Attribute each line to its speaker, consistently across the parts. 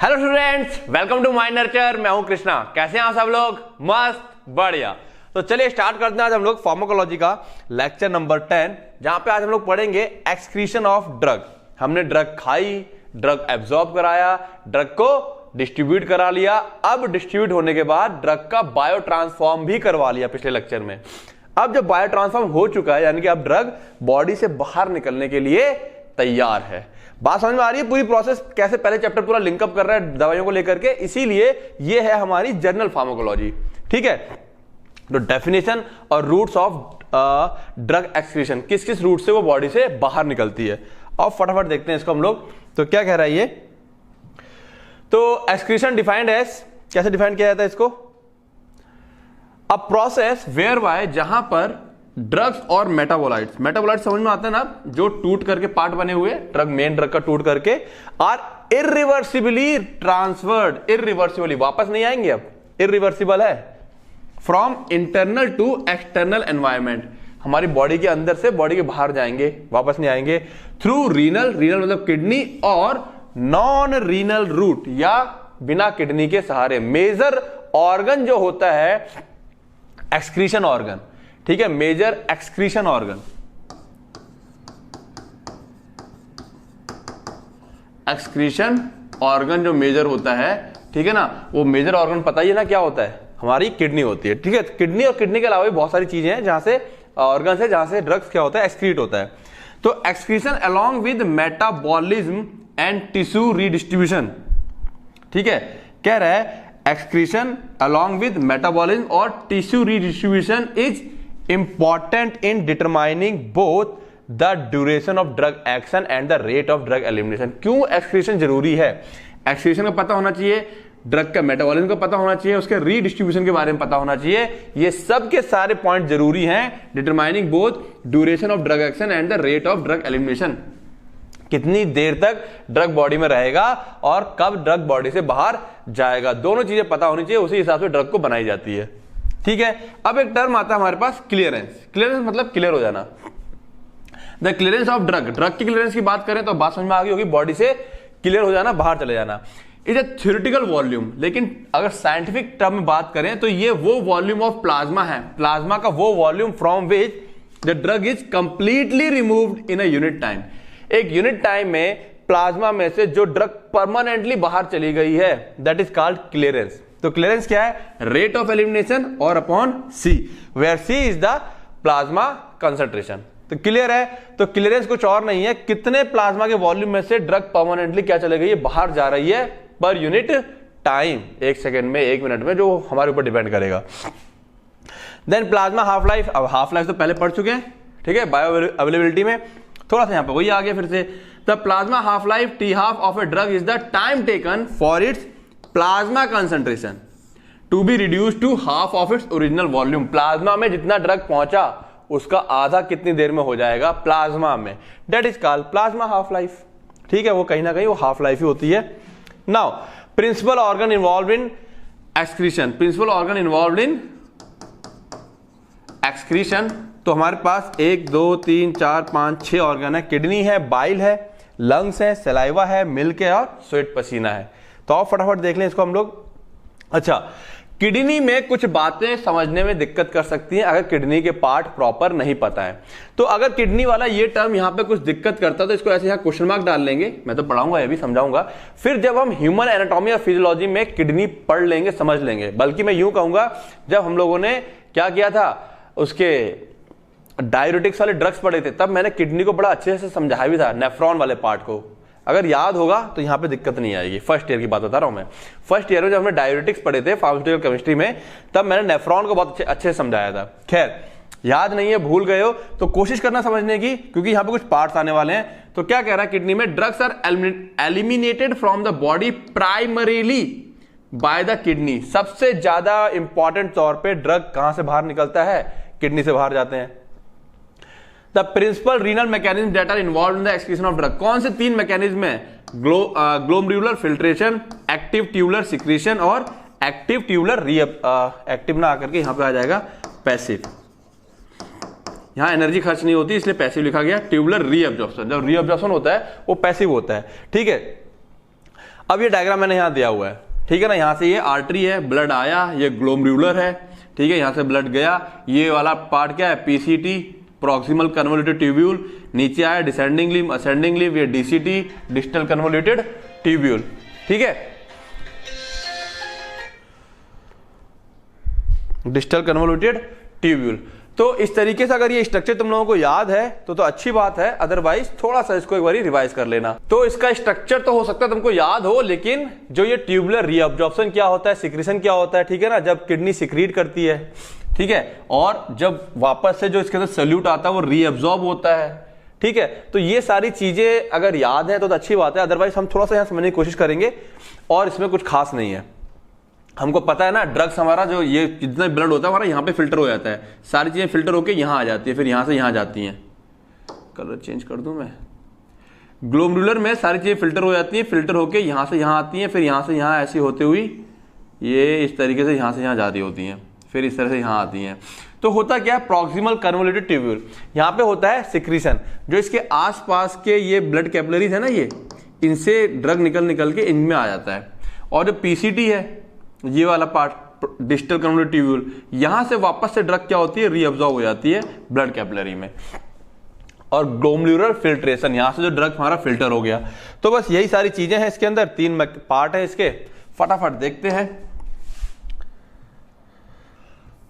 Speaker 1: Hello students, welcome to my nurture. मैं हूं कृष्णा। कैसे हैं आप सब लोग? मस्त, बढ़िया। तो चलिए स्टार्ट करते हैं आज हम लोग फार्माकोलॉजी का लेक्चर नंबर 10, जहां पे आज हम लोग पढ़ेंगे एक्सक्रीशन ऑफ ड्रग। हमने ड्रग खाई, ड्रग एब्जॉर्ब कराया, ड्रग को डिस्ट्रीब्यूट करा लिया। अब डिस्ट्रीब्यूट होने के बाद ड्रग का बायो ट्रांसफॉर्म भी करवा लिया पिछले लेक्चर में। अब जब बायो ट्रांसफॉर्म हो चुका है, यानी कि अब ड्रग बॉडी से बाहर निकलने के लिए तैयार है। बात समझ में आ रही है? पूरी प्रोसेस कैसे पहले चैप्टर पूरा लिंकअप कर रहा है दवाइयों को लेकर के, इसीलिए ये है हमारी जनरल फार्माकोलॉजी। ठीक है, तो डेफिनेशन और रूट्स ऑफ ड्रग एक्सक्रीशन, किस किस रूट से वो बॉडी से बाहर निकलती है। और फटाफट देखते हैं इसको हम लोग। तो क्या कह रहा है ये? तो एक्सक्रीशन डिफाइंड एज, कैसे डिफाइन किया जाता है इसको? अ प्रोसेस वेयर बाय, जहां पर ड्रग्स और मेटाबोलाइट्स, मेटाबोलाइट्स समझ में आता है ना, जो टूट करके पार्ट बने हुए ड्रग, मेन ड्रग का टूट करके, आर इरिवर्सिबली ट्रांसफर्ड, इरिवर्सिबली वापस नहीं आएंगे, अब इरिवर्सिबल है, from internal to external environment, हमारी बॉडी के अंदर से बॉडी के बाहर जाएंगे, वापस नहीं आएंगे, थ्रू रीनल, रीनल मतलब किडनी, और नॉन रीनल रूट या बिना किडनी के सहारे। मेजर ऑर्गन जो होता है एक्सक्रीशन ऑर्गन, ठीक है, major excretion organ, excretion organ जो मेजर होता है, ठीक है ना, वो मेजर ऑर्गन पता ही है ना क्या होता है? हमारी किडनी होती है। ठीक है, किडनी और किडनी के अलावा भी बहुत सारी चीजें हैं जहां से ऑर्गन है, जहां से ड्रग्स क्या होता है, एक्सक्रीट होता है। तो excretion along with metabolism and tissue redistribution, ठीक है, कह रहा है एक्सक्रीशन अलोंग विद मेटाबॉलिज्म और tissue redistribution is important in determining both the duration of drug action and the rate of drug elimination. क्यों एक्सक्रीशन जरूरी है? एक्सक्रीशन का पता होना चाहिए, ड्रग का मेटाबॉलिज्म का पता होना चाहिए, उसके रीडिस्ट्रीब्यूशन के बारे में पता होना चाहिए। ये सब के सारे पॉइंट जरूरी हैं determining both duration of drug action and the rate of drug elimination. कितनी देर तक ड्रग बॉडी में रहेगा और कब ड्रग बॉडी से बाहर जाएगा, दोनों चीजें पता होनी चाहिए। उसी हिसाब से ड्रग को बनाई जाती है। ठीक है, अब एक टर्म आता है हमारे पास, क्लियरेंस। क्लियरेंस मतलब क्लियर हो जाना। The clearance of drug, drug की क्लियरेंस की बात करें तो बात समझ में आ गई होगी, बॉडी से क्लियर हो जाना, बाहर चले जाना। इज ए थ्योरेटिकल वॉल्यूम, लेकिन अगर साइंटिफिक टर्म में बात करें तो ये वो वॉल्यूम ऑफ प्लाज्मा है, प्लाज्मा का वो volume from which the drug is completely removed in a unit time. एक यूनिट टाइम में प्लाज्मा में से जो ड्रग परमानेंटली बाहर चली गई है, दैट इज कॉल्ड क्लियरेंस। तो क्लियरेंस क्या है? रेट ऑफ एलिमिनेशन और upon C, where C is the plasma concentration. तो क्लियर है? तो क्लियरेंस कुछ और नहीं है, कितने प्लाज्मा के वॉल्यूम में से ड्रग परमानेंटली क्या चले गई है, बाहर जा रही है पर यूनिट टाइम, एक सेकेंड में, एक मिनट में, जो हमारे ऊपर डिपेंड करेगा। देन प्लाज्मा हाफ लाइफ, अब हाफ लाइफ तो पहले पढ़ चुके हैं, ठीक है, बायो अवेलेबिलिटी में। थोड़ा सा यहां पर वही आ गया फिर से। The plasma half life T half of a drug is the time taken for its plasma concentration to be reduce to half of its original volume. Plasma में जितना ड्रग पहुंचा उसका आधा कितनी देर में हो जाएगा प्लाज्मा में, that is called plasma half life. ठीक है, वो कहीं ना कहीं वो हाफ लाइफ ही होती है। Now principal organ involve in excretion, principal organ involve in excretion, तो हमारे पास 1 2 3 4 5 6 ऑर्गन है। किडनी है, बाइल है, लंग्स है, सलाइवा है, मिल्क है और स्वेट पसीना है। तो आप फटाफट देख लें इसको हम लोग। अच्छा, किडनी में कुछ बातें समझने में दिक्कत कर सकती हैं अगर किडनी के पार्ट प्रॉपर नहीं पता है। तो अगर किडनी वाला ये टर्म यहां पे कुछ दिक्कत करता है तो इसको ऐसे यहां क्वेश्चन मार्क डाल लेंगे। मैं तो पढ़ाऊंगा, ये भी समझाऊंगा। फिर जब हम ह्यूमन एनाटॉमी और फिजियोलॉजी में किडनी पढ़ लेंगे, समझ लेंगे। बल्कि मैं यूं कहूंगा, जब हम लोगों ने क्या किया था, उसके डाययूरेटिक्स वाले ड्रग्स पढ़े थे, तब मैंने किडनी को बड़ा अच्छे से समझाया भी था, नेफ्रॉन वाले पार्ट को। अगर याद होगा तो यहां पे दिक्कत नहीं आएगी। फर्स्ट ईयर की बात बता रहा हूं मैं। फर्स्ट ईयर में जब हमने डाययूरेटिक्स पढ़े थे फार्मास्यूटिकल केमिस्ट्री में, तब मैंने नेफ्रॉन को बहुत अच्छे से समझाया था। खैर, याद नहीं है, भूल गए हो तो कोशिश करना समझने की, क्योंकि यहां पे कुछ पार्ट्स आने वाले हैं। तो क्या कह रहा है, किडनी में drugs are eliminated from the body primarily by the kidney. सबसे ज्यादा इंपॉर्टेंट तौर पर ड्रग कहां से बाहर निकलता है? किडनी से बाहर जाते हैं। The principal renal mechanism that are involve in the excretion of drug, कौन से 3 मैकेनिज्म है? Glomerular filtration, active tubular secretion और एक्टिव ट्यूबुलर एक्टिव ना आकर के यहां पे आ जाएगा पैसिव। यहां एनर्जी खर्च नहीं होती इसलिए पैसिव लिखा गया। ट्यूबुलर रीअब्जॉर्प्शन, जब रीअब्जॉर्प्शन होता है वो पैसिव होता है। ठीक है, अब ये डायग्राम मैंने यहाँ दिया हुआ है, ठीक है ना। यहाँ से ये आर्टरी है, ब्लड आया, ये ग्लोमेरुलर है, ठीक है, यहाँ से ब्लड गया, ये वाला पार्ट क्या है, पीसीटी, प्रॉक्सिमल कन्वोल्यूटेड ट्यूब्यूल, नीचे आया डिसेंडिंग लिम्ब, असेंडिंग लिम्ब, ये डीसीटी, डिस्टल कन्वोल्यूटेड ट्यूब्यूल, ठीक है, डिस्टल कन्वोल्यूटेड ट्यूब्यूल। तो इस तरीके से अगर ये स्ट्रक्चर तुम लोगों को याद है तो अच्छी बात है, अदरवाइज थोड़ा सा इसको एक बार रिवाइज कर लेना। तो इसका स्ट्रक्चर तो हो सकता है तुमको याद हो, लेकिन जो ये ट्यूबुलर रीअब्जॉर्प्शन क्या होता है, सिक्रीशन क्या होता है, ठीक है ना, जब किडनी सिक्रीट करती है, ठीक है, और जब वापस से जो इसके अंदर सल्यूट आता है वो रीअब्जॉर्ब होता है, ठीक है। तो ये सारी चीजें अगर याद है तो अच्छी बात है, अदरवाइज हम थोड़ा सा यहाँ समझने की कोशिश करेंगे और इसमें कुछ खास नहीं है। हमको पता है ना, ड्रग्स हमारा जो ये जितना ब्लड होता है हमारा यहाँ पे फिल्टर हो जाता है, सारी चीजें फिल्टर होके यहाँ आ जाती है, फिर यहाँ से यहाँ जाती हैं। कलर चेंज कर दूं मैं। ग्लोमेरुलर में सारी चीजें फिल्टर हो जाती हैं, फिल्टर होके यहाँ से यहाँ आती हैं, फिर यहाँ से यहाँ ऐसी होते हुई ये इस तरीके से यहाँ से यहाँ जाती होती हैं, फिर इस तरह से यहाँ आती हैं। तो होता क्या है, प्रॉक्सिमल कन्वोल्यूटेड ट्यूब्यूल, यहाँ पे होता है सिक्रीशन, जो इसके आसपास के ये ब्लड कैपिलरीज है ना, ये इनसे ड्रग निकल के इनमें आ जाता है। और जो पीसीटी है, ये वाला पार्ट डिस्टल कन्वोल्यूटेड ट्यूब्यूल, यहां से वापस से ड्रग क्या होती है, रीअब्जॉर्ब हो जाती है ब्लड कैपिलरी में। और ग्लोमेरुलर फिल्ट्रेशन, यहां से जो ड्रग हमारा फिल्टर हो गया। तो बस यही सारी चीजें हैं इसके अंदर, 3 पार्ट है इसके, फटाफट देखते हैं।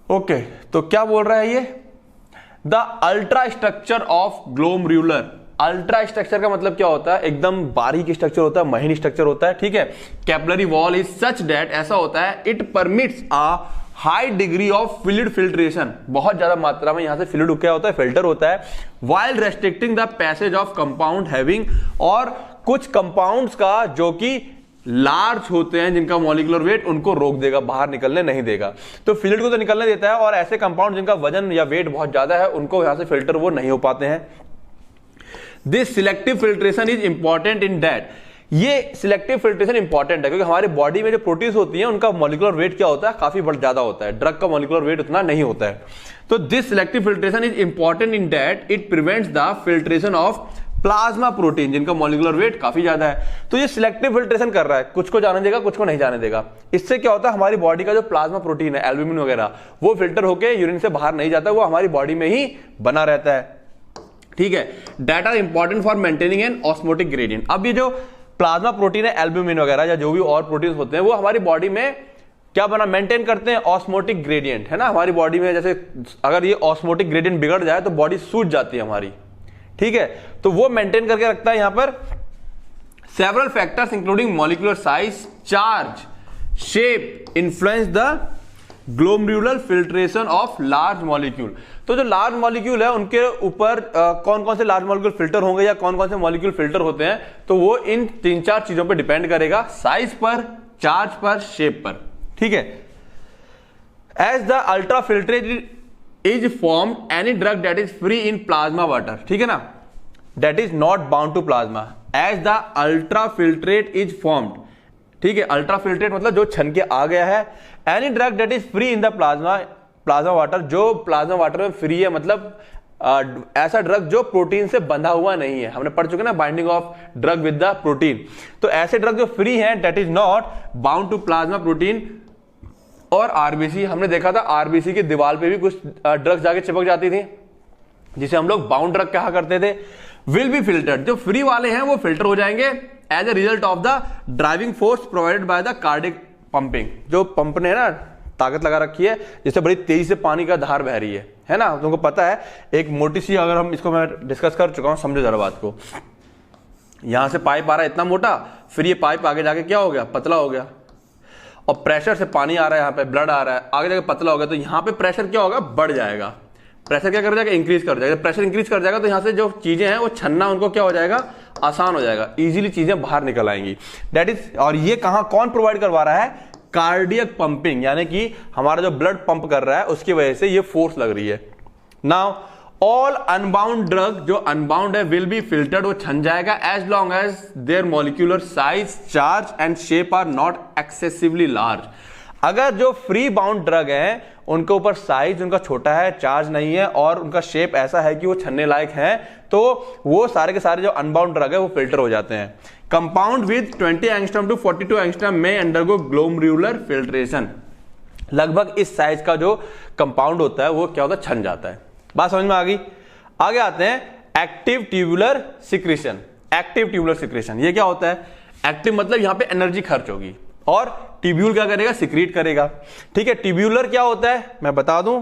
Speaker 1: ओके, तो क्या बोल रहा है ये, the ultra structure of glomerular. Ultra structure का मतलब क्या होता है, एकदम बारीक स्ट्रक्चर होता है, महीन स्ट्रक्चर होता है, ठीक है। Capillary wall is such that, ऐसा होता है, it permits a high degree of fluid filtration, बहुत ज्यादा मात्रा में यहां से फ्लूइड क्या होता है, फिल्टर होता है, while restricting the passage of compound having, और कुछ कंपाउंड्स का जो कि लार्ज होते हैं, जिनका मॉलिक्यूलर वेट उनको रोक देगा, बाहर निकलने नहीं देगा। तो फ्लूइड को तो निकलने देता है, और ऐसे कंपाउंड जिनका वजन या वेट बहुत ज्यादा है उनको यहां से फिल्टर वो नहीं हो पाते हैं। This selective filtration is important in that, ये सिलेक्टिव फिल्ट्रेशन इंपॉर्टेंट है क्योंकि हमारे बॉडी में जो प्रोटीन्स होती हैं उनका मॉलिक्यूलर वेट क्या होता है, काफी ज्यादा होता है, ड्रग का मॉलिक्यूलर वेट उतना नहीं होता है। तो this selective filtration is important in that it prevents the filtration of plasma protein, जिनका मॉलिक्यूलर वेट काफी ज्यादा है। तो ये सिलेक्टिव फिल्ट्रेशन कर रहा है, कुछ को जाने देगा, कुछ को नहीं जाने देगा। इससे क्या होता है, हमारी बॉडी का जो प्लाज्मा प्रोटीन है, एल्ब्यूमिन वगैरह, वो फिल्टर होकर यूरिन से बाहर नहीं जाता, वो हमारी बॉडी में ही बना रहता है, ठीक है। That are important for maintaining an osmotic gradient. अब ये जो प्लाज्मा प्रोटीन है, एल्ब्यूमिन वगैरह या जो भी और प्रोटीन होते हैं, वो हमारी बॉडी में क्या बना, मेंटेन करते हैं ऑस्मोटिक ग्रेडियंट, है ना। हमारी बॉडी में जैसे अगर ये ऑस्मोटिक ग्रेडियंट बिगड़ जाए तो बॉडी सूज जाती है हमारी, ठीक है। तो वो मेंटेन करके रखता है। यहां पर several factors including molecular size, charge, shape influence the glomerular filtration of large molecule. तो जो लार्ज मॉलिक्यूल है उनके ऊपर कौन कौन से लार्ज मॉलिक्यूल फिल्टर होंगे या कौन कौन से मॉलिक्यूल फिल्टर होते हैं, तो वो इन 3-4 चीजों पे डिपेंड करेगा, साइज पर, चार्ज पर, शेप पर, ठीक है। As the ultra filtrate is formed any drug that is free in plasma water, ठीक है ना, that is not bound to plasma, as the ultra filtrate is formed, ठीक है। अल्ट्रा फिल्ट्रेट मतलब जो छन के आ गया है। Any drug that is free in the plasma water, जो प्लाज्मा वाटर में फ्री है, मतलब ऐसा ड्रग जो प्रोटीन से बंधा हुआ नहीं है, हमने पढ़ चुके ना binding of drug with the protein. तो ऐसे ड्रग जो फ्री हैं, that is not bound to plasma protein. और आरबीसी, हमने देखा था आरबीसी की दीवार पे भी कुछ ड्रग्स जाके चिपक जाती थी, जिसे हम लोग बाउंड ड्रग कहा करते थे। विल बी फिल्टर्ड, जो फ्री वाले हैं वो फिल्टर हो जाएंगे as a result of the driving force provided by the cardiac pumping. जो पंप ने ना ताकत लगा रखी है, जिससे बड़ी तेजी से पानी का धार बह रही है ना। तुमको पता है, एक मोटी सी, अगर हम इसको मैं डिस्कस कर चुका हूं, समझो जरा बात को। यहां से पाइप आ रहा है इतना मोटा, फिर ये पाइप आगे जाके क्या हो गया, पतला हो गया, और प्रेशर से पानी आ रहा है, यहाँ पे ब्लड आ रहा है, आगे जाके पतला हो गया, तो यहाँ पे प्रेशर क्या होगा, बढ़ जाएगा। प्रेशर क्या कर जाएगा, इंक्रीज कर जाएगा। प्रेशर इंक्रीज कर जाएगा तो यहाँ से जो चीजें हैं वो छन्ना उनको क्या हो जाएगा, आसान हो जाएगा, इजीली चीजें बाहर निकल आएंगी, दैट इज। और ये कहां कौन प्रोवाइड करवा रहा है, कार्डियक पंपिंग, यानी कि हमारा जो ब्लड पंप कर रहा है उसकी वजह से ये फोर्स लग रही है। नाउ ऑल अनबाउंड ड्रग, जो अनबाउंड है, विल बी फिल्टर्ड, वो छन जाएगा as long as their molecular size, charge and shape are not excessively large. अगर जो फ्री बाउंड ड्रग हैं उनके ऊपर साइज उनका छोटा है, चार्ज नहीं है और उनका शेप ऐसा है कि वो छन्ने लायक हैं, तो वो सारे के सारे जो अनबाउंड ड्रग है वो फिल्टर हो जाते हैं। Compound with 20 angstrom to 42 angstrom में अंडरगो ग्लोमेरुलर फिल्ट्रेशन। लगभग इस साइज का जो कंपाउंड होता है वो क्या होता है, छन जाता है। बात समझ में आ गई। आगे आते हैं active tubular secretion. Active tubular secretion ये क्या होता है? एक्टिव मतलब यहां पे एनर्जी खर्च होगी और ट्यूब्यूल क्या करेगा, सिक्रीट करेगा। ठीक है, ट्यूब्यूलर क्या होता है मैं बता दूं,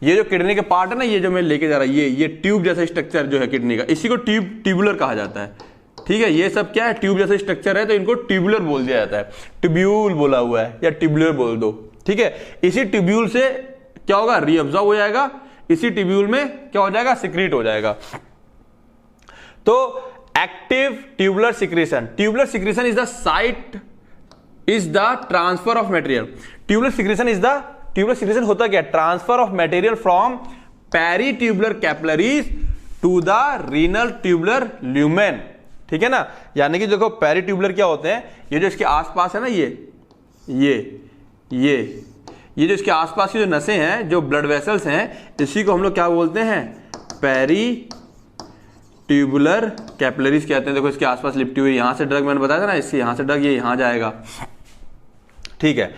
Speaker 1: ये जो किडनी के पार्ट है ना, ये जो मैं लेके जा रहा हूं, ये ट्यूब जैसा स्ट्रक्चर जो है किडनी का, इसी को ट्यूबुलर कहा जाता है। ठीक है, ये सब क्या है, ट्यूब जैसा स्ट्रक्चर है, तो इनको ट्यूबुलर बोल दिया जाता है। ट्यूब्यूल बोला हुआ है या ट्यूबुलर बोल दो। ठीक है, इसी ट्यूब्यूल से क्या होगा, रीअब्जॉर्ब हो जाएगा, इसी ट्यूब्यूल में क्या हो जाएगा, सिक्रीट हो जाएगा। तो active tubular secretion, tubular secretion is the site is the transfer of material. Tubular secretion होता क्या, transfer of material from peritubular capillaries to the renal tubular lumen. ठीक है ना, यानी कि देखो पेरीट्यूबुलर क्या होते हैं, ये जो इसके आसपास है ना, ये जो इसके आसपास की जो नसें हैं, जो ब्लड वेसल्स हैं, इसी को हम लोग क्या बोलते हैं, पेरी ट्यूबुलर कैपिलरीज कहते हैं। देखो इसके आसपास लिपटी हुई, यहां से ड्रग मैंने बताया था ना, इससे यहां से ड्रग ये यहां जाएगा। ठीक है,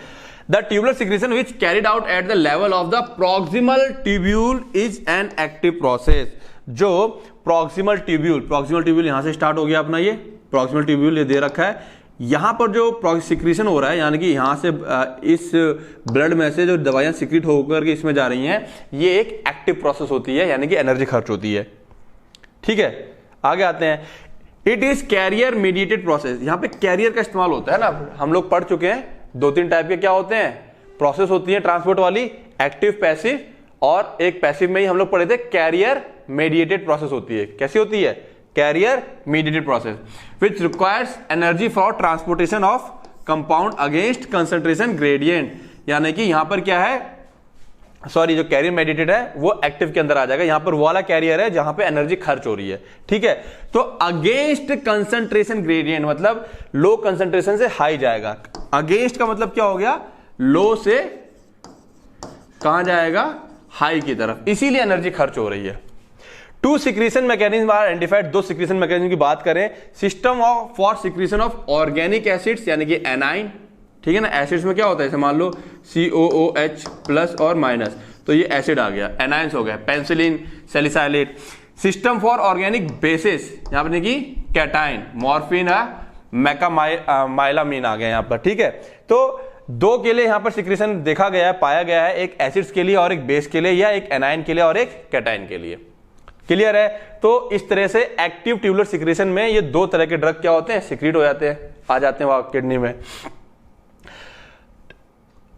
Speaker 1: the tubular secretion which carried out at the level of the proximal tubule is an active process. जो प्रॉक्सिमल ट्यूब्यूल यहां से स्टार्ट हो गया अपना, ये प्रॉक्सिमल ट्यूब्यूल ये दे रखा है, यहां पर जो सिक्रीशन हो रहा है, यानी कि यहां से इस ब्लड में से जो दवाइयां सिक्रीट होकर के इसमें जा रही हैं, ये एक एक्टिव प्रोसेस होती है, यानी कि एनर्जी खर्च होती है। ठीक है, आगे आते हैं, it is carrier mediated process. यहां पे कैरियर का इस्तेमाल होता है ना, हम लोग पढ़ चुके हैं, 2-3 टाइप के क्या होते हैं, प्रोसेस होती है ट्रांसपोर्ट वाली, एक्टिव, पैसिव, और एक पैसिव में ही हम लोग पढ़े थे कैरियर मीडिएटेड प्रोसेस होती है। कैसी होती है, carrier mediated process which requires energy for transportation of compound against concentration gradient. यानी कि यहां पर क्या है, सॉरी, जो कैरियर मेडिटेड है वो एक्टिव के अंदर आ जाएगा, यहां पर वो वाला कैरियर है जहां पे एनर्जी खर्च हो रही है। ठीक है, तो अगेंस्ट कंसंट्रेशन ग्रेडियंट मतलब लो कंसंट्रेशन से हाई जाएगा। अगेंस्ट का मतलब क्या हो गया, लो से कहां जाएगा, हाई की तरफ, इसीलिए एनर्जी खर्च हो रही है। 2 secretion mechanism are identified. 2 secretion mechanism की बात करें, system of for secretion of organic acids यानी कि एनाइन। ठीक है ना, एसिड्स में क्या होता है, जैसे मान लो COOH प्लस और माइनस, तो ये एसिड आ गया, एनाइंस हो गया, penicillin, salicylate. System for organic basis, यहां पर देखिए कैटाइन, मॉर्फिन है, मैकामाइलामीन आ गया यहां पर। ठीक है, तो 2 के लिए यहां पर सिक्रीशन देखा गया है, पाया गया है, एक एसिड्स के लिए और एक बेस के लिए, या एक एनाइन के लिए और एक कैटाइन के लिए। क्लियर है, तो इस तरह से एक्टिव ट्यूबुलर सिक्रीशन में ये 2 तरह के ड्रग क्या होते हैं, सिक्रीट हो जाते हैं, आ जाते हैं वहां किडनी में।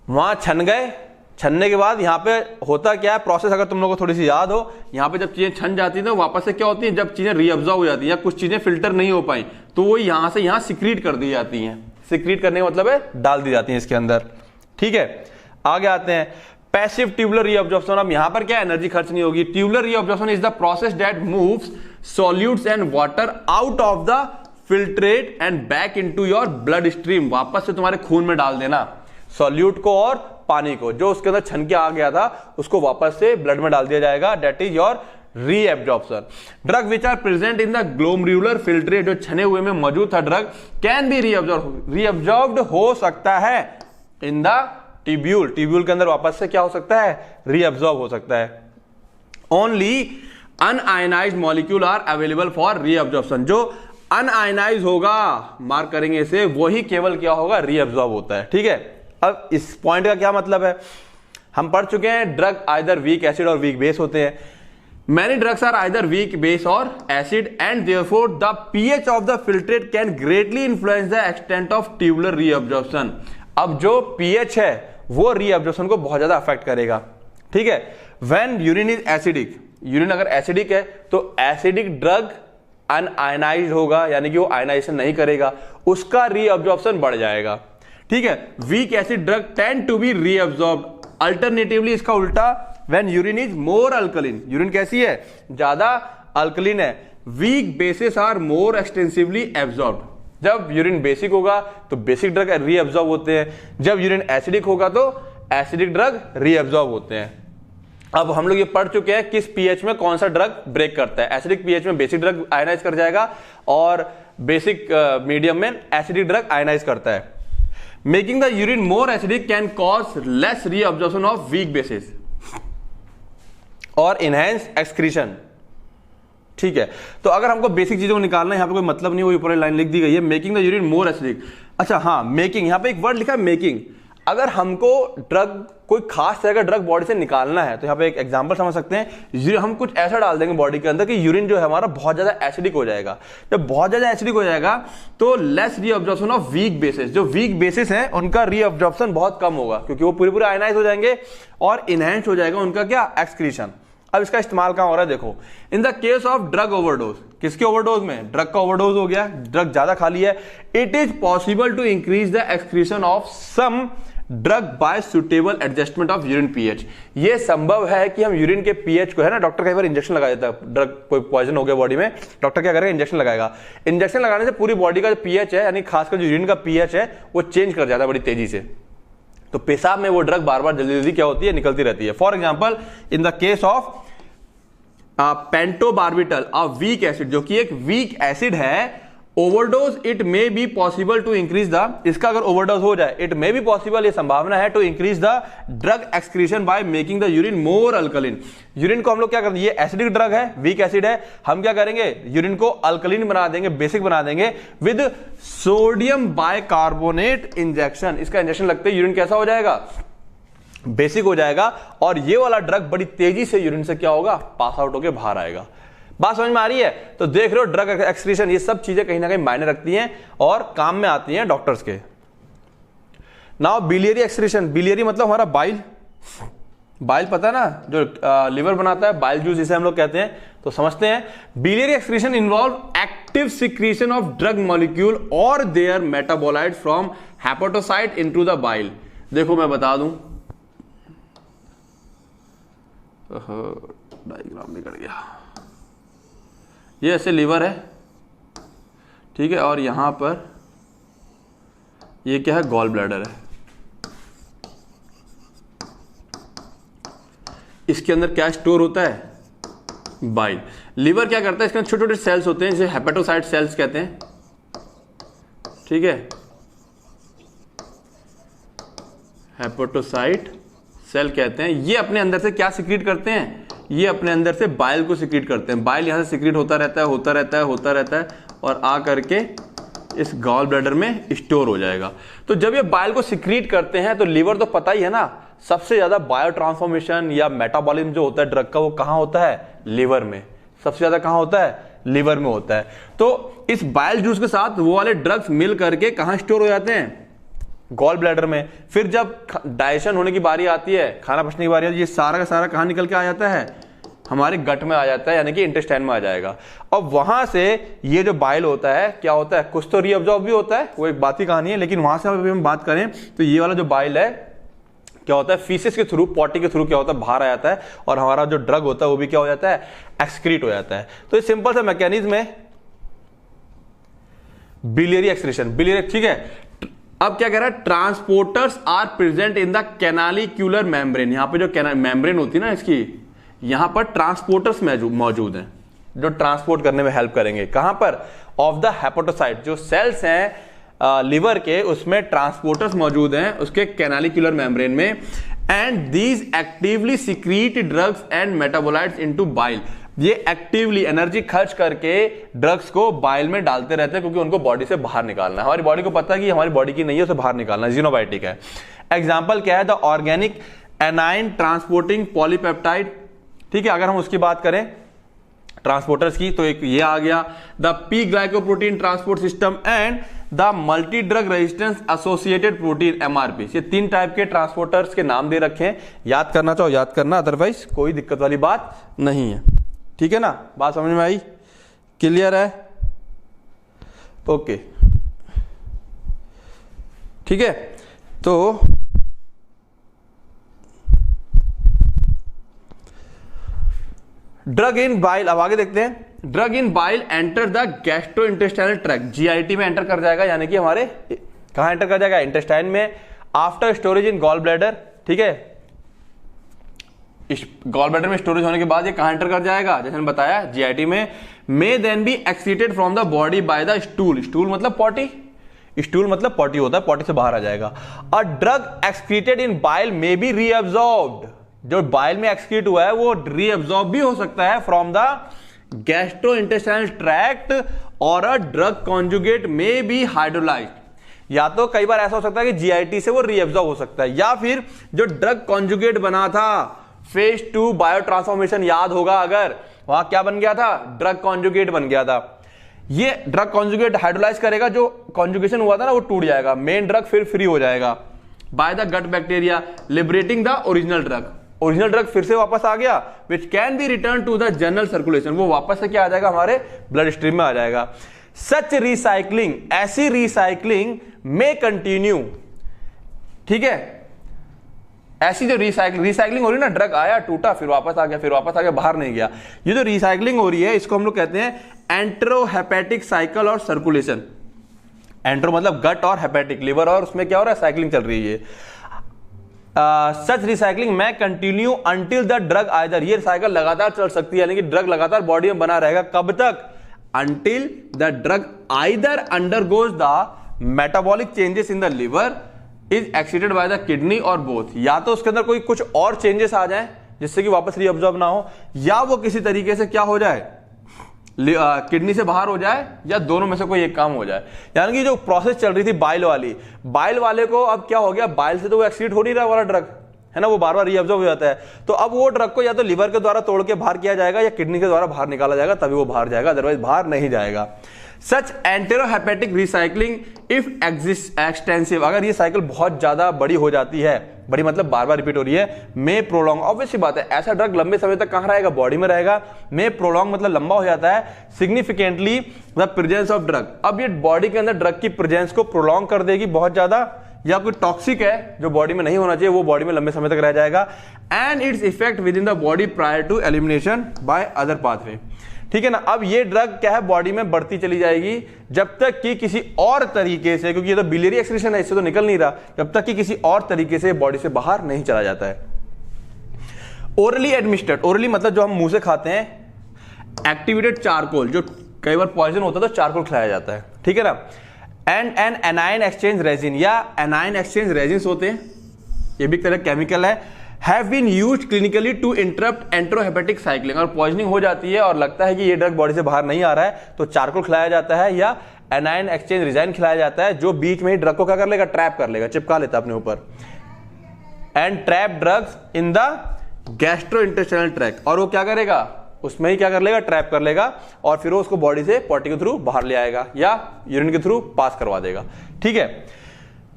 Speaker 1: वहां छन गए, छनने के बाद यहां पे होता क्या है प्रोसेस, अगर तुम लोगों को थोड़ी सी याद हो, यहां पे जब चीजें छन जाती है तो वापस से क्या होती है, जब चीजें रीअब्जॉर्ब हो जाती हैं या कुछ चीजें फिल्टर नहीं हो पाई, तो वो यहां से यहां सिक्रीट कर दी जाती हैं। सिक्रीट करने का मतलब है डाल दी जाती हैं इसके अंदर। ठीक है, आगे आते हैं, पैसिव ट्यूबुलर रीअब्जॉर्प्शन। अब यहां पर क्या एनर्जी खर्च नहीं होगी। Tubular reabsorption is the process that moves solutes and water out of the filtrate and back into your blood stream. वापस से तुम्हारे खून में डाल देना सॉल्यूट को और पानी को, जो उसके अंदर छन के आ गया था उसको वापस से ब्लड में डाल दिया जाएगा, that is your reabsorption. Drug which are present in the glomerular filtrate, जो छने हुए में मौजूद था ड्रग, कैन बी रीअब्जॉर्ब्ड हो सकता है इन द ट्यूब्यूल। ट्यूब्यूल के अंदर वापस से क्या हो सकता है, रीअब्जॉर्ब हो सकता है। Only unionized molecule are available for reabsorption. जो अनआयनाइज होगा, मार्क करेंगे इसे, वही केवल क्या होगा, रीअब्जॉर्ब होता है। ठीक है, अब इस पॉइंट का क्या मतलब है, हम पढ़ चुके हैं ड्रग आइदर वीक एसिड और वीक बेस होते हैं। Many drugs are either weak base और acid and therefore the pH of the filtrate can greatly influence the extent of tubular reabsorption. अब जो पीएच है वो रीअब्जॉर्प्शन को बहुत ज्यादा अफेक्ट करेगा। ठीक है, when urine is acidic, urine अगर एसिडिक है तो एसिडिक ड्रग अनआयनाइज्ड होगा, यानी कि वो आयनाइजेशन नहीं करेगा, उसका रीअब्जॉर्प्शन बढ़ जाएगा। ठीक है, weak acid drug tend to be reabsorbed. Alternatively इसका उल्टा, when urine is more alkaline, urine कैसी है, ज्यादा अल्कलिन है, weak bases are more extensively absorbed. जब यूरिन बेसिक होगा तो बेसिक ड्रग रीअब्जॉर्ब होते हैं, जब यूरिन एसिडिक होगा तो एसिडिक ड्रग रीअब्जॉर्ब होते हैं। अब हम लोग ये पढ़ चुके हैं किस पीएच में कौन सा ड्रग ब्रेक करता है। एसिडिक पीएच में बेसिक ड्रग आयनाइज कर जाएगा और बेसिक मीडियम में एसिडिक ड्रग आयनाइज करता है। Making the urine more acidic can cause less reabsorption of weak bases और इनहेंस एक्सक्रीशन। ठीक है, तो अगर हमको बेसिक चीजों को निकालना है, यहां पे कोई मतलब नहीं, वो ऊपर लाइन लिख दी गई है, making the urine more acidic. अच्छा हाँ, मेकिंग, यहां पे एक वर्ड लिखा है मेकिंग। अगर हमको ड्रग, कोई खास तरह का ड्रग बॉडी से निकालना है तो यहाँ पे एक एग्जांपल समझ सकते हैं, हम कुछ ऐसा डाल देंगे बॉडी के अंदर कि यूरिन जो है हमारा बहुत ज्यादा एसिडिक हो जाएगा। जब बहुत ज्यादा एसिडिक हो जाएगा तो less reabsorption of weak bases, जो वीक बेसिस है उनका रीअब्जॉर्प्शन बहुत कम होगा क्योंकि वो पूरे आयनाइज हो जाएंगे और इनहेंस हो जाएगा उनका क्या, एक्सक्रीशन। अब इसका इस्तेमाल कहां हो रहा है, देखो, in the case of drug overdose, किसके ओवरडोज में, ड्रग का ओवरडोज हो गया, ड्रग ज्यादा खा ली है, it is possible to increase the excretion of some drug by suitable adjustment of urine pH. ये संभव है कि हम यूरिन के पीएच को, है ना, डॉक्टर कई बार इंजेक्शन लगा देता है, ड्रग कोई पॉइजन हो गया बॉडी में, डॉक्टर क्या करेगा, इंजेक्शन लगाएगा। इंजेक्शन लगाने से पूरी बॉडी का जो पीएच है, यानी खासकर जो यूरिन का पीएच है, वो चेंज कर जाता है बड़ी तेजी से। तो पेशाब में वो ड्रग बार बार जल्दी जल्दी क्या होती है, निकलती रहती है। For example in the case of pentobarbital, a weak acid, जो कि एक वीक एसिड है, overdose it may be possible to increase the, इसका अगर ओवरडोज हो जाए, इट मे बी पॉसिबल, ये संभावना है, to increase the drug excretion by making the urine more alkaline. Urine को हम लोग क्या करते हैं, ये एसिडिक ड्रग है, वीक एसिड है, हम क्या करेंगे, यूरिन को अल्कलिन बना देंगे, बेसिक बना देंगे विद सोडियम बाइकार्बोनेट इंजेक्शन। इसका इंजेक्शन लगते ही यूरिन कैसा हो जाएगा, बेसिक हो जाएगा, और ये वाला ड्रग बड़ी तेजी से यूरिन से क्या होगा, पास आउट होकर बाहर आएगा। बात समझ में आ रही है? तो देख रहे हो, ड्रग एक्सक्रीशन, ये सब चीजें कहीं ना कहीं मायने रखती हैं और काम में आती हैं डॉक्टर्स के। नाउ बिलियरी एक्सक्रीशन, बिलियरी मतलब हमारा बाइल, बाइल पता है ना, जो लिवर बनाता है, बाइल जूस जिसे हम लोग कहते हैं, तो समझते हैं। Biliary excretion involve active secretion of drug molecule और their metabolite from hepatocyte into the bile. देखो मैं बता दूं, डायग्राम बिगड़ गया, ये ऐसे लीवर है, ठीक है, और यहां पर ये क्या है, गॉल ब्लैडर है। इसके अंदर क्या स्टोर होता है, बाइल। लीवर क्या करता है, इसके अंदर छोटे छोटे सेल्स होते हैं, जिसे हेपेटोसाइट सेल्स कहते हैं, ठीक है, हेपेटोसाइट सेल कहते हैं। ये अपने अंदर से क्या सिक्रीट करते हैं, ये अपने अंदर से बाइल को सिक्रीट करते हैं। बाइल यहां से सिक्रीट होता रहता है, होता रहता है, होता रहता है, और आ करके इस गॉल ब्लैडर में स्टोर हो जाएगा। तो जब ये बाइल को सिक्रीट करते हैं तो लीवर तो पता ही है ना, सबसे ज्यादा बायो ट्रांसफॉर्मेशन या मेटाबॉलिज्म जो होता है ड्रग का, वो कहां होता है, लिवर में। सबसे ज्यादा कहां होता है, लिवर में होता है। तो इस बाइल जूस के साथ वो वाले ड्रग्स मिल करके कहां स्टोर हो जाते हैं, गॉल ब्लैडर में। फिर जब डाइजेशन होने की बारी आती है, खाना पचने की बारी आती है, ये सारा का सारा कहां निकल के आ जाता है, हमारे गट में आ जाता है, यानी कि इंटेस्टाइन में आ जाएगा। और वहां से ये जो बाइल होता है, क्या होता है, कुछ तो रीअब्जॉर्ब भी होता है, वो एक बात ही कहानी है, लेकिन वहां से अभी हम बात करें तो ये वाला जो बाइल है क्या होता है, फीसिस के थ्रू, पॉटी के थ्रू क्या होता है, बाहर आ जाता है, और हमारा जो ड्रग होता है वो भी क्या हो जाता है, एक्सक्रीट हो जाता है। तो ये सिंपल सा मैकेनिज्म है बिलियरी एक्सक्रीशन, बिलियरी, ठीक है। अब क्या कह रहा है, transporters are present in the canalicular membrane. यहां पे जो मेम्ब्रेन होती है ना इसकी, यहां पर ट्रांसपोर्टर्स मौजूद हैं जो ट्रांसपोर्ट करने में हेल्प करेंगे। कहां पर, ऑफ द हेपेटोसाइट, जो सेल्स हैं लिवर के, उसमें ट्रांसपोर्टर्स मौजूद हैं उसके कैनालिक्यूलर मेम्ब्रेन में। And these actively secrete drugs and metabolites into bile. ये एक्टिवली एनर्जी खर्च करके ड्रग्स को बाइल में डालते रहते हैं, क्योंकि उनको बॉडी से बाहर निकालना है। हमारी बॉडी को पता है कि हमारी बॉडी की नहीं है, उसे बाहर निकालना है, ज़ीनोबायोटिक है। एग्जांपल क्या है, the organic A9 transporting polypeptide, ठीक है। अगर हम उसकी बात करें ट्रांसपोर्टर्स की, तो एक ये आ गया, the P glycoprotein transport system and the multi drug resistance associated protein, MRP. ये 3 टाइप के ट्रांसपोर्टर्स के नाम दे रखे हैं, याद करना चाहो याद करना, अदरवाइज कोई दिक्कत वाली बात नहीं है, ठीक है ना। बात समझ में आई, क्लियर है, ओके, ठीक है। तो ड्रग इन बाइल, अब आगे देखते हैं, drug in bile enter the gastrointestinal tract, GIT में एंटर कर जाएगा, यानी कि हमारे कहां एंटर कर जाएगा, इंटेस्टाइन में, after storage in gall bladder, ठीक है, गॉल ब्लैडर में स्टोरेज होने के बाद ये कहां एंटर कर जाएगा, जैसे मैंने बताया जीआईटी में, may then be excreted from the body by the stool, stool मतलब पॉटी, स्टूल मतलब पॉटी होता है, पॉटी से बाहर आ जाएगा। A drug excreted in bile may be reabsorbed, जो बाइल में एक्सक्रीट हुआ है वो रीअब्सॉर्ब भी हो सकता है फ्रॉम द गैस्ट्रोइंटेस्टाइनल ट्रैक्ट, और a drug conjugate may be hydrolysed, या तो कई बार ऐसा हो सकता है कि जीआईटी से वो रीअब्सॉर्ब हो सकता है, या फिर जो ड्रग कॉन्जुगेट बना था फेज 2 बायो ट्रांसफॉर्मेशन, याद होगा अगर, वहां क्या बन गया था, ड्रग कॉन्जुगेट बन गया था, ये ड्रग कॉन्जुगेट हाइड्रोलाइज करेगा, जो कॉन्जुगेशन हुआ था ना वो टूट जाएगा, मेन ड्रग फिर फ्री हो जाएगा by the gut bacteria, liberating the original drug, original drug फिर से वापस आ गया, which can be return to the general circulation, वो वापस से क्या आ जाएगा, हमारे ब्लड स्ट्रीम में आ जाएगा। सच रिसाइकलिंग, ऐसी रिसाइकलिंग में कंटिन्यू, ठीक है, ऐसी जो रिसाइकलिंग हो रही है ना, ड्रग आया टूटा फिर वापस आ गया, फिर वापस आ गया, बाहर नहीं गया, ये जो रिसाइकलिंग हो रही है इसको हम लोग कहते हैं एंट्रोहेपेटिक साइकिल और सर्कुलेशन। एंट्रो मतलब गट और हेपेटिक लिवर, और उसमें क्या हो रहा है, साइकिलिंग चल रही है। सच रिसाइकलिंग में continue until the drug either, ये साइकिल लगातार चल सकती है, यानी कि ड्रग लगातार बॉडी में बना रहेगा, कब तक, until the drug either undergoes the metabolic changes in the liver, is excreted by the kidney और बोथ, या तो उसके अंदर कोई कुछ और चेंजेस आ जाए जिससे कि वापस रीअब्सॉर्ब ना हो, या वो किसी तरीके से क्या हो जाए, किडनी से बाहर हो जाए, या दोनों में से कोई एक काम हो जाए। यानी कि जो प्रोसेस चल रही थी बाइल वाली, बाइल वाले को अब क्या हो गया, बाइल से तो वो एक्सीट हो नहीं रहा वाला ड्रग है ना, वो बार बार रीअब्सॉर्ब हो जाता है, तो अब वो ड्रग को या तो लिवर के द्वारा तोड़ के बाहर किया जाएगा, या किडनी के द्वारा बाहर निकाला जाएगा, तभी वो बाहर जाएगा, अदरवाइज बाहर नहीं जाएगा। सच एंटेरोहेपेटिक रिसाइकलिंग इफ एग्जिस्ट एक्सटेंसिव, अगर ये साइकिल बहुत ज्यादा बड़ी हो जाती है, बड़ी मतलब बार बार रिपीट हो रही है, मे प्रोलॉन्ग, ऑब्वियस बात है, ऐसा ड्रग लंबे समय तक कहां रहेगा, बॉडी में रहेगा, मे प्रोलॉन्ग मतलब लंबा हो जाता है, significantly the presence of drug, अब ये बॉडी के अंदर ड्रग की प्रेजेंस को प्रोलॉन्ग कर देगी बहुत ज्यादा, या कोई टॉक्सिक है जो बॉडी में नहीं होना चाहिए वो बॉडी में लंबे समय तक रह जाएगा, and its effect within the body prior to elimination by other pathway, ठीक है ना। अब ये ड्रग क्या है, बॉडी में बढ़ती चली जाएगी जब तक कि किसी और तरीके से, क्योंकि ये तो बिलियरी एक्सक्रीशन है, इससे तो निकल नहीं रहा, जब तक कि किसी और तरीके से बॉडी से बाहर नहीं चला जाता है। ओरली एडमिनिस्ट्रेट, ओरली मतलब जो हम मुंह से खाते हैं, एक्टिवेटेड चारकोल, जो कई बार पॉइजन होता है तो चारकोल खिलाया जाता है, ठीक है ना, and an anion exchange resin, या एनाइन एक्सचेंज रेजिन होते हैं, ये भी तरह केमिकल है, have been used clinically to interrupt enterohepatic cycling, और पॉइजनिंग हो जाती है और लगता है कि ये ड्रग बॉडी से बाहर नहीं आ रहा है तो चारकोल खिलाया जाता है, या एनाइन एक्सचेंज रिजाइन खिलाया जाता है, जो बीच में ही ड्रग को क्या कर लेगा, ट्रैप कर लेगा, चिपका लेता है अपने ऊपर, and trap drugs in the gastrointestinal tract, और वो क्या करेगा, उसमें ही क्या कर लेगा, ट्रैप कर लेगा, और फिर वो उसको बॉडी से पॉटी के थ्रू बाहर ले आएगा या यूरिन के थ्रू पास करवा देगा, ठीक है।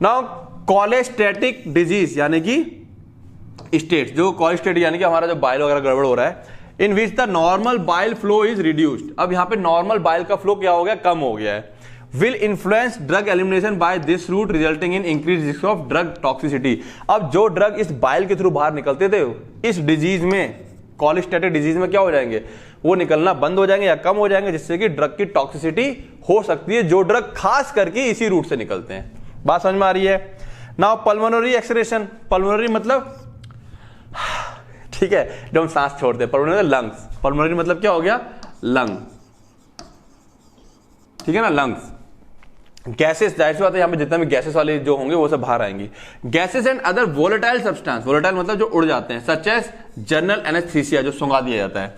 Speaker 1: नाउ कॉलेस्टेटिक डिजीज, यानी कि स्टेट, जो कॉलेस्टेट यानी कि हमारा जो बाइल वगैरह गड़बड़ हो रहा है, in which the normal bile flow is reduced, अब यहां पे नॉर्मल बाइल का फ्लो क्या हो गया, कम हो गया है, will influence drug elimination by this route resulting in increase risk of drug toxicity, अब जो ड्रग इस बाइल के थ्रू बाहर निकलते थे इस डिजीज में, कॉलेस्टेटिक डिजीज में क्या हो जाएंगे, वो निकलना बंद हो जाएंगे या कम हो जाएंगे, जिससे कि ड्रग की टॉक्सिसिटी हो सकती है, जो ड्रग खास करके इसी रूट से निकलते हैं। बात समझ में आ रही है। नाउ पल्मोनरी एक्सक्रेशन, पल्मोनरी मतलब ठीक है जब हम सांस छोड़ते हैं, पल्मोनरी लंग्स, पल्मोनरी मतलब क्या हो गया, लंग, ठीक है ना, लंग्स, गैसेस, जाहिर सी बात है यहां पे जितना भी गैसेस वाले जो होंगे वो सब बाहर आएंगी, gases and other volatile substance, volatile मतलब जो उड़ जाते हैं, सच एज जनरल एनेस्थीसिया, जो सुंगा दिया जाता है,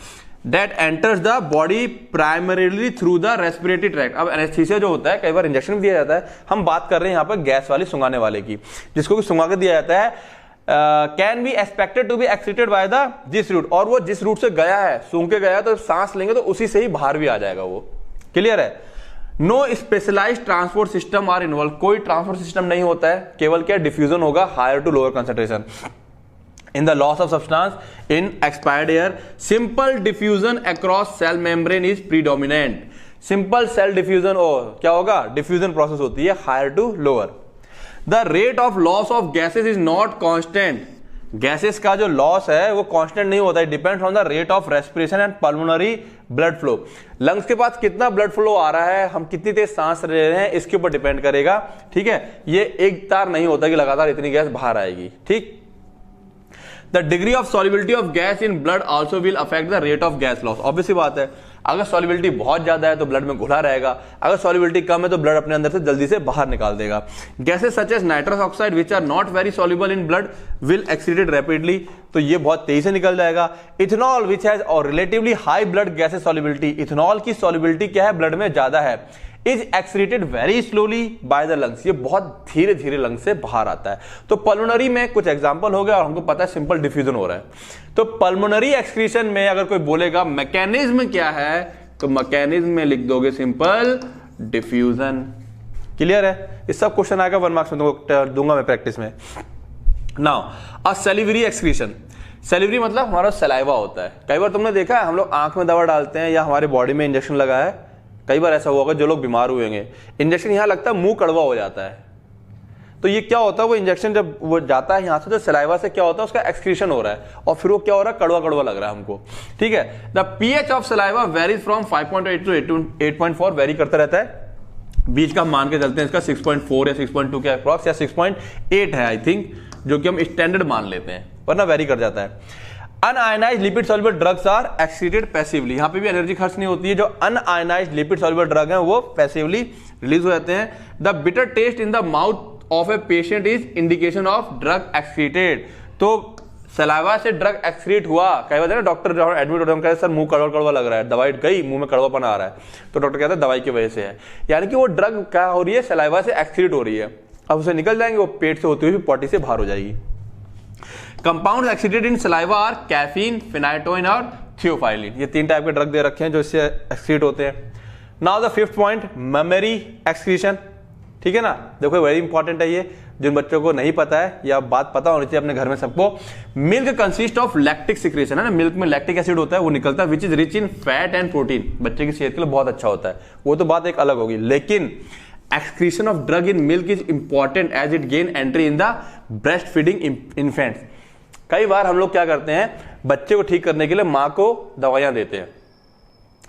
Speaker 1: that enters the body primarily through the respiratory tract, अब एनेस्थीसिया जो होता है कई बार इंजेक्शन दिया जाता है, हम बात कर रहे हैं यहाँ पर गैस वाली सुंगाने वाले की, जिसको भी सुंगा के दिया जाता है, can be expected to be excreted by the this route, और वो जिस रूट से गया है, सूंघ के गया है, तो सांस लेंगे तो उसी से ही बाहर भी आ जाएगा वो, क्लियर है। No specialized transport system are involve, कोई ट्रांसपोर्ट सिस्टम नहीं होता है, केवल क्या डिफ्यूजन होगा higher to lower concentration in the loss of substance in expired air, simple diffusion across cell membrane is predominant, simple cell diffusion क्या होगा, diffusion process होती है higher to lower, the rate of loss of gases is not constant, gases का जो loss है वो constant नहीं होता है, depends on the rate of respiration and pulmonary blood flow. Lungs के पास कितना ब्लड फ्लो आ रहा है, हम कितनी तेज सांस ले रहे हैं, इसके ऊपर डिपेंड करेगा। ठीक है, ये एक तार नहीं होता कि लगातार इतनी गैस बाहर आएगी। ठीक, the degree of solubility of gas in blood also will affect the rate of gas loss. Obvious सी बात है, अगर सॉल्युबिलिटी बहुत ज्यादा है तो ब्लड में घुला रहेगा, अगर सॉल्युबिलिटी कम है तो ब्लड अपने अंदर से जल्दी से बाहर निकाल देगा। Gases such as nitrous oxide which are not very soluble in blood will excreted rapidly, तो ये बहुत तेजी से निकल जाएगा। इथेनॉल विच हैज और relatively high blood gases solubility, ethanol की सॉल्युबिलिटी क्या है, ब्लड में ज्यादा है, is excreted very slowly by the lungs, ये बहुत धीरे धीरे लंग्स से बाहर आता है। तो पल्मोनरी में कुछ एग्जांपल हो गया और हमको पता है सिंपल डिफ्यूजन हो रहा है। तो पल्मोनरी एक्सक्रीशन में अगर कोई बोलेगा मैकेनिज्म क्या है, तो मैकेनिज्म में लिख दोगे सिंपल डिफ्यूजन। क्लियर है, इस सब क्वेश्चन आएगा 1 मार्क्स में, तुमको दूंगा मैं प्रैक्टिस में। नाउ अ सैलिवरी एक्सक्रीशन, सैलिवरी मतलब हमारा सलाइवा होता है। कई बार तुमने देखा है हम लोग आंख में दवा डालते हैं या हमारे बॉडी में इंजेक्शन लगा है, कई बार ऐसा होगा जो लोग बीमार हुए होंगे, इंजेक्शन यहां लगता है मुंह कड़वा हो जाता है, तो ये क्या होता है, वो इंजेक्शन जब वो जाता है यहां से तो सलाइवा से क्या होता है, उसका एक्सक्रीशन हो रहा है और फिर वो क्या हो रहा है, कड़वा कड़वा लग रहा है हमको। ठीक है, the pH of saliva varies from 5.8 to 8.4, vary करता रहता है। बीच का मान के चलते हैं इसका 6.4 या 6.2 के अप्रॉक्स या 6.8 है आई थिंक, जो कि हम स्टैंडर्ड मान लेते हैं, वरना वेरी कर जाता है। Unionized lipid soluble drugs are excreted passively, यहां पे भी एनर्जी खर्च नहीं होती है। जो अनआयनाइज्ड लिपिड सॉल्युबल ड्रग हैं वो पैसिवली रिलीज हो जाते हैं। The bitter taste in the mouth of a patient is indication of drug exceeded, तो सलाइवा से ड्रग एक्सीडेट हुआ, कई बार ना डॉक्टर जो एडमिट होते हैं कहते हैं सर मुंह कड़वा कड़वा लग रहा है, दवाई गई मुंह में कड़वापन आ रहा है, तो डॉक्टर कहता है दवाई की वजह से है, यानी कि वो ड्रग क्या हो रही है, सलाइवा से एक्सीडेट हो रही है। अब उसे निकल जाएंगे, वो पेट से होती हुई पॉटी से बाहर हो जाएगी। Compound excreted in saliva are caffeine, phenytoin और थियोफाइलिन, ये 3 टाइप के ड्रग दे रखे हैं जो इससे एक्सीडेट होते हैं। Now the 5th point, memory excretion. ठीक है ना, देखो वेरी इंपॉर्टेंट है ये, जिन बच्चों को नहीं पता है या बात पता होनी चाहिए अपने घर में सबको। Milk consist of lactic secretion, है ना, मिल्क में लैक्टिक एसिड होता है, वो निकलता है which is rich in fat and protein, बच्चे की सेहत के लिए बहुत अच्छा होता है, वो तो बात एक अलग होगी। लेकिन excretion of drug in milk is important as it gain entry in the breast feeding infants. कई बार हम लोग क्या करते हैं, बच्चे को ठीक करने के लिए माँ को दवाइयां देते हैं,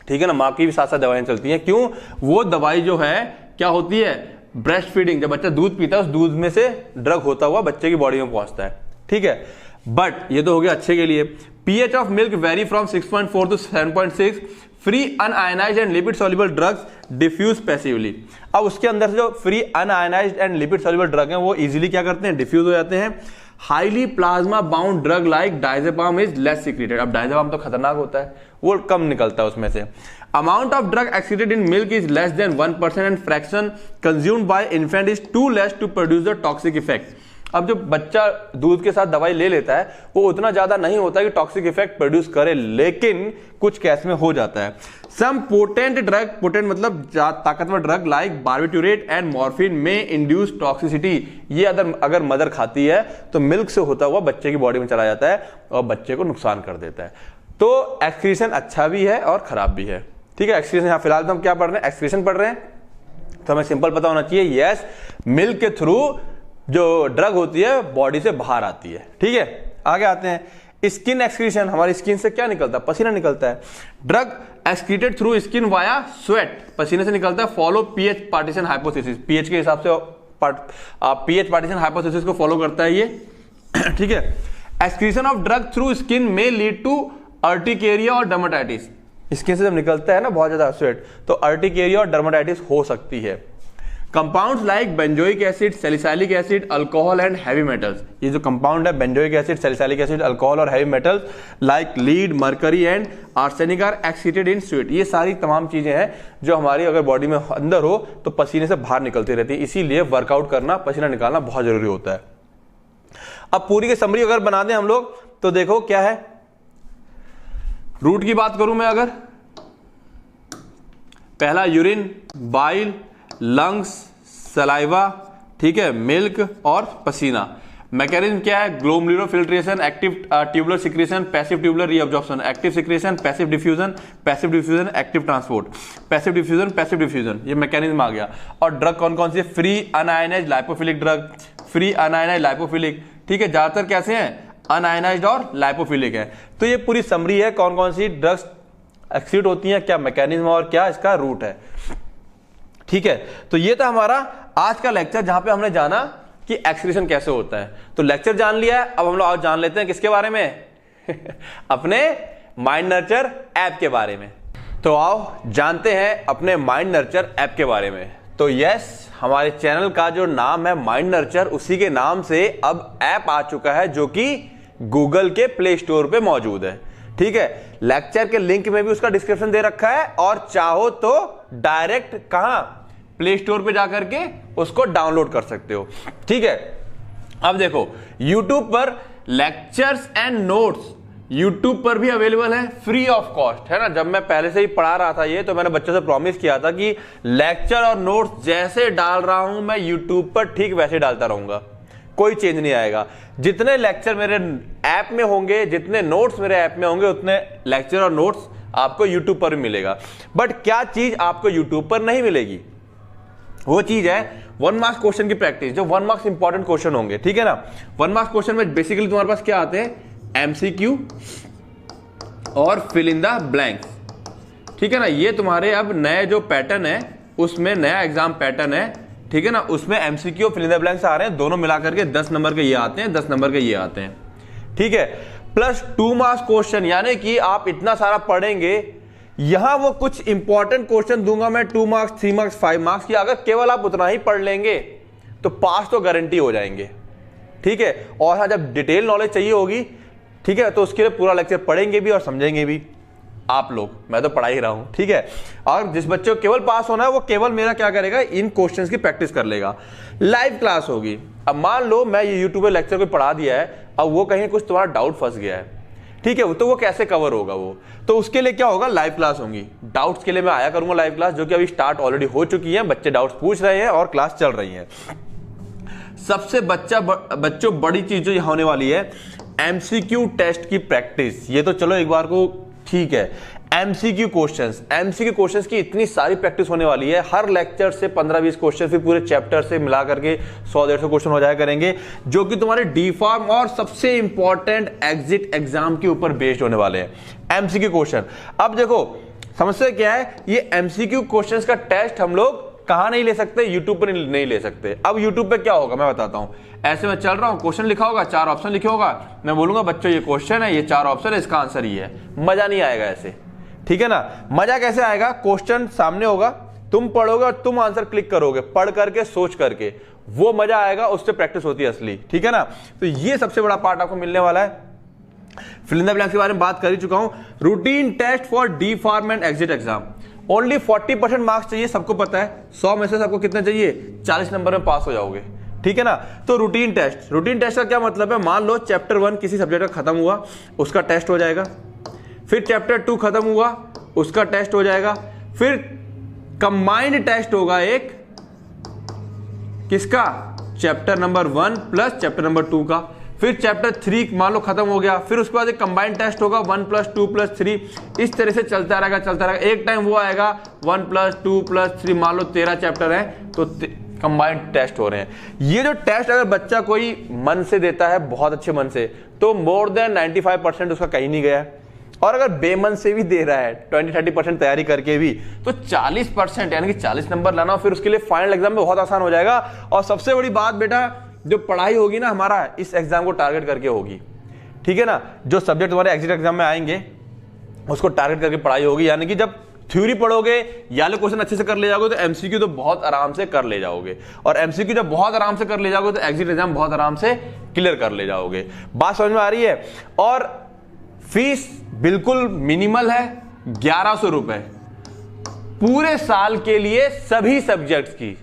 Speaker 1: ठीक है ना, माँ की भी साथ साथ दवाइयां चलती हैं, क्यों, वो दवाई जो है क्या होती है, ब्रेस्ट फीडिंग, जब बच्चा दूध पीता है उस दूध में से ड्रग होता हुआ बच्चे की बॉडी में पहुंचता है। ठीक है, बट ये तो हो गया अच्छे के लिए। PH of milk vary from 6.4 to 7.6, free unionized and lipid soluble drugs diffuse passively. अब उसके अंदर से जो free unionized and lipid soluble drug हैं वो इजीली क्या करते हैं, डिफ्यूज हो जाते हैं। Highly plasma bound drug like diazepam is less secreted, अब डायजेपाम तो खतरनाक होता है, वो कम निकलता है उसमें से। Amount of drug excreted in milk is less than 1% and fraction consumed by infant is too less to produce the toxic effect. अब जो बच्चा दूध के साथ दवाई ले लेता है वो उतना ज्यादा नहीं होता कि टॉक्सिक इफेक्ट प्रोड्यूस करे, लेकिन कुछ केस में हो जाता है। सम पोटेंट ड्रग, पोटेंट मतलब ताकतवर drug like barbiturate and morphine में इंड्यूस टॉक्सिसिटी, ये अगर मदर खाती है तो मिल्क से होता हुआ बच्चे की बॉडी में चला जाता है और बच्चे को नुकसान कर देता है। तो एक्सक्रीशन अच्छा भी है और खराब भी है। ठीक है, एक्सक्रीशन यहाँ फिलहाल तो हम क्या पढ़ रहे हैं, एक्सक्रीशन पढ़ रहे हैं, तो हमें सिंपल पता होना चाहिए, यस मिल्क के थ्रू जो ड्रग होती है बॉडी से बाहर आती है। ठीक है, आगे आते हैं। स्किन एक्सक्रीशन, हमारी स्किन से क्या निकलता है, पसीना निकलता है। Drug excreted through skin via sweat, पसीने से निकलता है। Follow pH partition hypothesis, pH के हिसाब से पीएच पार्टीशन हाइपोथेसिस को फॉलो करता है ये। ठीक है, excretion of drug through skin में लीड टू अर्टिकेरिया और डर्मेटाइटिस, स्किन से जब निकलता है ना बहुत ज्यादा स्वेट तो अर्टिकेरिया और डर्मेटाइटिस हो सकती है। Compounds like benzoic acid, salicylic acid, alcohol and heavy metals, ये जो कंपाउंड है benzoic acid, salicylic acid, alcohol और heavy metals like lead, mercury and arsenic are excreted in sweat, ये सारी तमाम चीजें हैं जो हमारी अगर बॉडी में अंदर हो तो पसीने से बाहर निकलती रहती है, इसीलिए वर्कआउट करना, पसीना निकालना बहुत जरूरी होता है। अब पूरी की समरी अगर बना दें हम लोग तो देखो क्या है, रूट की बात करूं मैं अगर, पहला यूरिन, बाइल, लंग्स, सलाइवा, ठीक है, मिल्क और पसीना। मैकेनिज्म क्या है, glomerulofiltration, active tubular secretion, passive tubular reabsorption, active secretion, passive diffusion, active transport, passive diffusion, ये मैकेनिज्म आ गया। और ड्रग कौन कौन सी है, free unionized lipophilic drug, free unionized lipophilic, ठीक है, ज्यादातर कैसे हैं, अनआयनाइज्ड और लाइपोफिलिक है। तो ये पूरी समरी है कौन कौन सी ड्रग्स एक्सक्रीट होती हैं, क्या मैकेनिज्म और क्या इसका रूट है। ठीक है, तो ये था हमारा आज का लेक्चर जहां पे हमने जाना कि एक्सक्रीशन कैसे होता है। तो लेक्चर जान लिया है, अब हम लोग आज जान लेते हैं किसके बारे में अपने माइंड नर्चर ऐप के बारे में। तो आओ जानते हैं अपने माइंड नर्चर ऐप के बारे में। तो यस, हमारे चैनल का जो नाम है माइंड नर्चर, उसी के नाम से अब ऐप आ चुका है जो कि गूगल के प्ले स्टोर पे मौजूद है। ठीक है, लेक्चर के लिंक में भी उसका डिस्क्रिप्शन दे रखा है और चाहो तो डायरेक्ट कहां प्ले स्टोर पे जाकर के उसको डाउनलोड कर सकते हो। ठीक है, अब देखो YouTube पर लेक्चर्स एंड नोट्स YouTube पर भी अवेलेबल है फ्री ऑफ कॉस्ट, है ना। जब मैं पहले से ही पढ़ा रहा था ये, तो मैंने बच्चों से प्रॉमिस किया था कि लेक्चर और नोट्स जैसे डाल रहा हूं मैं YouTube पर ठीक वैसे डालता रहूंगा, कोई चेंज नहीं आएगा। जितने लेक्चर मेरे ऐप में होंगे, जितने नोट्स मेरे ऐप में होंगे, उतने लेक्चर और नोट्स आपको YouTube पर भी मिलेगा। बट क्या चीज आपको YouTube पर नहीं मिलेगी, वो चीज है 1 मार्क्स क्वेश्चन की प्रैक्टिस, जो 1 मार्क्स इंपॉर्टेंट क्वेश्चन होंगे। ठीक है ना, 1 मार्क्स क्वेश्चन में बेसिकली तुम्हारे पास क्या आते हैं, MCQ और फिल इन द ब्लैंक्स। ठीक है ना, ये तुम्हारे अब नए जो पैटर्न है उसमें नया एग्जाम पैटर्न है। ठीक है ना, उसमें MCQ और फिल इन द ब्लैंक्स आ रहे हैं, दोनों मिलाकर के 10 नंबर के ये आते हैं, 10 नंबर के ये आते हैं। ठीक है, प्लस 2 मार्क्स क्वेश्चन, यानी कि आप इतना सारा पढ़ेंगे, यहां वो कुछ इंपॉर्टेंट क्वेश्चन दूंगा मैं 2 मार्क्स 3 मार्क्स 5 मार्क्स की, अगर केवल आप उतना ही पढ़ लेंगे तो पास तो गारंटी हो जाएंगे। ठीक है, और हाँ जब डिटेल नॉलेज चाहिए होगी, ठीक है, तो उसके लिए पूरा लेक्चर पढ़ेंगे भी और समझेंगे भी आप लोग, मैं तो पढ़ा ही रहा हूं। ठीक है, और जिस बच्चे को केवल पास होना है वो केवल मेरा क्या करेगा, इन क्वेश्चंस की प्रैक्टिस कर लेगा। लाइव क्लास होगी। अब मान लो मैं ये यूट्यूब पे लेक्चर को पढ़ा दिया है, अब वो कहीं कुछ तुम्हारा डाउट फंस गया है, ठीक है, तो वो कैसे कवर होगा वो, तो उसके लिए क्या होगा, लाइव क्लास होंगी। डाउट्स के लिए मैं आया करूंगा लाइव क्लास, जो कि अभी स्टार्ट ऑलरेडी हो चुकी है, बच्चे डाउट्स पूछ रहे हैं और क्लास चल रही है। सबसे बच्चों बड़ी चीज जो होने वाली है, MCQ टेस्ट की प्रैक्टिस। ये तो चलो एक बार को ठीक है, MCQ क्वेश्चंस की इतनी सारी प्रैक्टिस होने वाली है। हर लेक्चर से 15-20 क्वेश्चन, फिर पूरे चैप्टर से मिला करके 100-150 क्वेश्चन हो जाया करेंगे, जो कि तुम्हारे डी फार्म और सबसे इंपॉर्टेंट एग्जिट एग्जाम के ऊपर बेस्ड होने वाले हैं MCQ क्वेश्चन। अब देखो समस्या क्या है, ये MCQ क्वेश्चंस का टेस्ट हम लोग कहां नहीं ले सकते, यूट्यूब पर नहीं ले सकते। अब यूट्यूब पे क्या होगा मैं बताता हूं। ऐसे में चल रहा हूं, क्वेश्चन लिखा होगा, 4 ऑप्शन लिखे होगा, मैं बोलूंगा बच्चों ये क्वेश्चन है, ये 4 ऑप्शन है, इसका आंसर ये है। मजा नहीं आएगा ऐसे। ठीक है ना, मजा कैसे आएगा, क्वेश्चन सामने होगा, तुम पढ़ोगे और तुम आंसर क्लिक करोगे, पढ़ करके सोच करके, वो मजा आएगा, उससे प्रैक्टिस होती है असली। ठीक है ना, तो ये सबसे बड़ा पार्ट आपको मिलने वाला है। फिल इन द ब्लैंक्स के बारे में बात कर ही चुका हूं। Routine test for D Pharm and exit exam, only 40% marks चाहिए, सबको पता है। 100 में से सबको कितने चाहिए, 40 नंबर में पास हो जाओगे। ठीक है ना, तो रूटीन टेस्ट का क्या मतलब है, मान लो चैप्टर 1 किसी सब्जेक्ट का खत्म हुआ, उसका टेस्ट हो जाएगा, फिर चैप्टर 2 खत्म हुआ, उसका टेस्ट हो जाएगा, फिर कंबाइंड टेस्ट होगा एक किसका, chapter number 1 plus chapter number 2 का, फिर चैप्टर 3 मान लो खत्म हो गया, फिर उसके बाद एक कंबाइंड टेस्ट होगा 1 + 2 + 3, इस तरह से चलता रहेगा। एक टाइम वो आएगा 1 + 2 + 3, मान लो 13 चैप्टर है तो कंबाइंड टेस्ट हो रहे हैं। ये जो टेस्ट अगर बच्चा कोई मन से देता है, बहुत अच्छे मन से, तो मोर देन 95% उसका कहीं नहीं गया है। और अगर बेमन से भी दे रहा है 20-30% तैयारी करके भी, तो 40% यानी कि 40 नंबर लाना, फिर उसके लिए फाइनल एग्जाम में बहुत आसान हो जाएगा। और सबसे बड़ी बात बेटा, जो पढ़ाई होगी ना हमारा इस एग्जाम को टारगेट करके होगी। ठीक है ना, जो सब्जेक्ट तुम्हारे एग्जिट एग्जाम में आएंगे उसको टारगेट करके पढ़ाई होगी, यानी कि जब थ्योरी पढ़ोगे या क्वेश्चन अच्छे से कर ले जाओगे तो MCQ तो बहुत आराम से कर ले जाओगे, और MCQ जब बहुत आराम से कर ले जाओगे तो एग्जिट एग्जाम बहुत आराम से क्लियर कर ले जाओगे। बात समझ में आ रही है। और फीस बिल्कुल मिनिमल है, 1100 रुपए पूरे साल के लिए सभी सब्जेक्ट्स की।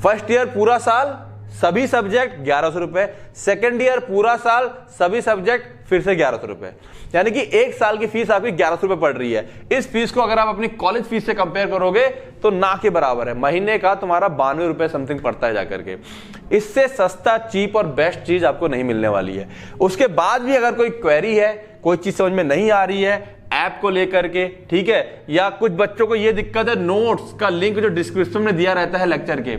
Speaker 1: फर्स्ट ईयर पूरा साल सभी सब्जेक्ट 1100 रुपए, सेकेंड ईयर पूरा साल सभी सब्जेक्ट फिर से 1100 रुपए, यानी कि एक साल की फीस आपकी 1100 रुपए पड़ रही है। इस फीस को अगर आप अपनी कॉलेज फीस से कंपेयर करोगे तो ना के बराबर है। महीने का तुम्हारा 92 रुपए समथिंग पड़ता है जाकर के। इससे सस्ता, चीप और बेस्ट चीज आपको नहीं मिलने वाली है। उसके बाद भी अगर कोई क्वेरी है, कोई चीज समझ में नहीं आ रही है, ऐप को लेकर के, ठीक है। या कुछ बच्चों को ये दिक्कत है, नोट्स का लिंक जो डिस्क्रिप्शन में दिया रहता है लेक्चर के,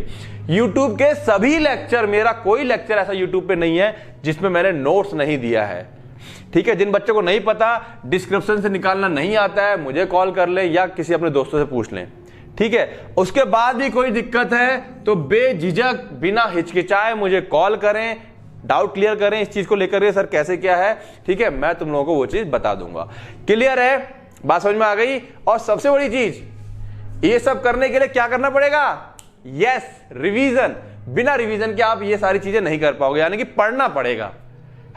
Speaker 1: यूट्यूब के सभी लेक्चर, मेरा कोई लेक्चर ऐसा यूट्यूब पे नहीं है जिसमें मैंने नोट्स नहीं दिया है, ठीक है। जिन बच्चों को नहीं पता, डिस्क्रिप्शन से निकालना नहीं आता है, मुझे कॉल कर ले या किसी अपने दोस्तों से पूछ लें, ठीक है। उसके बाद भी कोई दिक्कत है तो बेझिझक बिना हिचकिचाए मुझे कॉल करें, डाउट क्लियर करें इस चीज को लेकर के, सर कैसे क्या है, ठीक है, मैं तुम लोगों को वो चीज बता दूंगा। क्लियर है, बात समझ में आ गई। और सबसे बड़ी चीज, ये सब करने के लिए क्या करना पड़ेगा? Yes, revision. बिना रिवीजन के आप ये सारी चीजें नहीं कर पाओगे, यानी कि पढ़ना पड़ेगा,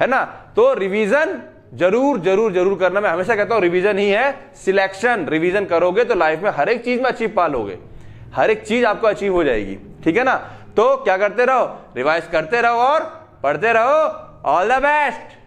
Speaker 1: है ना। तो रिवीजन जरूर जरूर जरूर करना। मैं हमेशा कहता हूं रिवीजन ही है सिलेक्शन। रिवीजन करोगे तो लाइफ में हर एक चीज में अचीव पा लोगे, हर एक चीज आपको अचीव हो जाएगी, ठीक है ना। तो क्या करते रहो, रिवाइज करते रहो और पढ़ते रहो। All the best.